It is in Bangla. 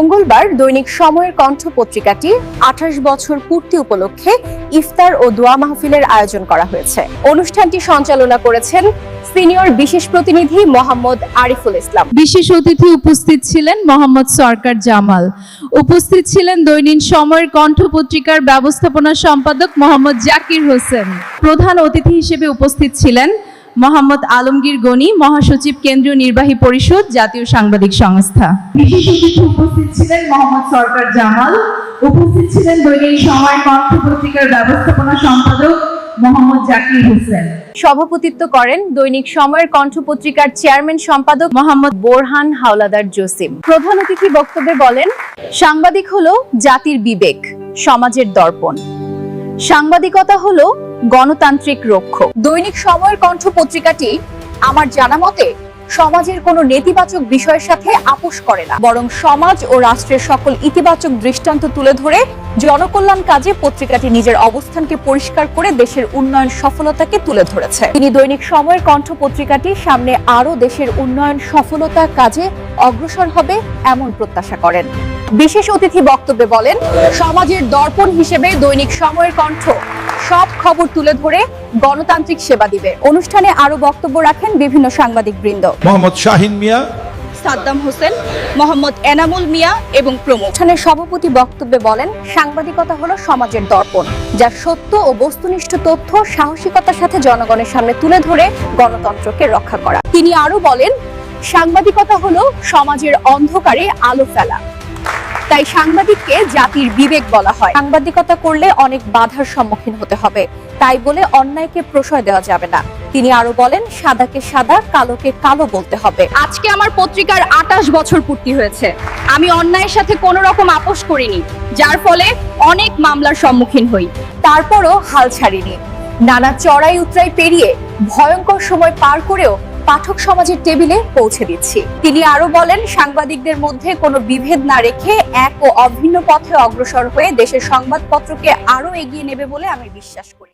মঙ্গলবার দৈনিক সময়ের কণ্ঠ পত্রিকাটি ২৮ বছর পূর্তি উপলক্ষে ইফতার ও দোয়া মাহফিলের আয়োজন করা হয়েছে। অনুষ্ঠানটি সঞ্চালনা করেছেন সিনিয়র বিশেষ প্রতিনিধি মোহাম্মদ আরিফুল ইসলাম। বিশেষ অতিথি উপস্থিত ছিলেন মোহাম্মদ সরকার জামাল। উপস্থিত ছিলেন দৈনিক সময়ের কণ্ঠ পত্রিকার ব্যবস্থাপনা সম্পাদক মোহাম্মদ জাকির হোসেন। প্রধান অতিথি হিসেবে উপস্থিত ছিলেন মোহাম্মদ আলমগীর গনি, মহাসচিব, কেন্দ্রীয় নির্বাহী পরিষদ, জাতীয় সাংবাদিক সংস্থা। বিশেষ অতিথি উপস্থিত ছিলেন মোহাম্মদ সরকার জামাল। উপস্থিত ছিলেন দৈনিক সময়ের কণ্ঠ পত্রিকার ব্যবস্থাপনা সম্পাদক মোহাম্মদ জাকির হোসেন। সভাপতিত্ব করেন দৈনিক সময়ের কণ্ঠ পত্রিকার চেয়ারম্যান সম্পাদক মোহাম্মদ বোরহান হাওলাদার জসিম। প্রধান অতিথি বক্তব্যে বলেন, সাংবাদিক হলো জাতির বিবেক, সমাজের দর্পণ। সাংবাদিকতা হলো গণতান্ত্রিক রক্ষক। দৈনিক সময়ের কণ্ঠ পত্রিকাটি আমার জানা মতে সমাজের কোনো নেতিবাচক বিষয়ের সাথে আপোষ করে না, বরং সমাজ ও রাষ্ট্রের সকল ইতিবাচক দৃষ্টান্ত তুলে ধরে জনকল্যাণ কাজে পত্রিকাটি নিজের অবস্থানকে পরিষ্কার করে দেশের উন্নয়ন সফলতাকে তুলে ধরেছে। তিনি দৈনিক সময়ের কণ্ঠ পত্রিকাটি সামনে আরো দেশের উন্নয়ন সফলতা কাজে অগ্রসর হবে এমন প্রত্যাশা করেন। বিশেষ অতিথি বক্তব্যে বলেন, সমাজের দর্পণ হিসেবে দৈনিক সময়ের কণ্ঠ সব খবর তুলে ধরে গণতান্ত্রিক সেবা দিবে। অনুষ্ঠানে আরো বক্তব্য রাখেন বিভিন্ন সাংবাদিক বৃন্দ, মোহাম্মদ শাহিন মিয়া, সাদ্দাম হোসেন, মোহাম্মদ এনামুল মিয়া এবং প্রমুখ। অনুষ্ঠানের সভাপতি বক্তব্যে বলেন, সাংবাদিকতা হলো সমাজের দর্পণ, যা সত্য ও বস্তুনিষ্ঠ তথ্য সাহসিকতার সাথে জনগণের সামনে তুলে ধরে গণতন্ত্রকে রক্ষা করা। তিনি আরো বলেন, সাংবাদিকতা হলো সমাজের অন্ধকারে আলো ফেলা, তাই সাংবাদিককে জাতির বিবেক বলা হয়। সাংবাদিকতা করলে অনেক বাধার সম্মুখীন হতে হবে, তাই বলে অন্যায়কে প্রশ্রয় দেওয়া যাবে না। তিনি আরো বলেন, সাদাকে সাদা, কালোকে কালো বলতে হবে। আজকে আমার পত্রিকার ২৮ বছর পূর্তি হয়েছে। আমি অন্যায়ের সাথে কোনো রকম আপোষ করিনি, যার ফলে অনেক মামলার সম্মুখীন হই। তারপরও হাল ছাড়িনি। নানা চড়াই উতরাই পেরিয়ে ভয়ঙ্কর সময় পার করেও পাঠক সমাজের টেবিলে পৌঁছে দিচ্ছি। তিনি আরো বলেন, সাংবাদিকদের মধ্যে কোনো বিভেদ না রেখে এক ও অভিন্ন পথে অগ্রসর হয়ে দেশের সংবাদপত্রকে আরো এগিয়ে নেবে বলে আমি বিশ্বাস করি।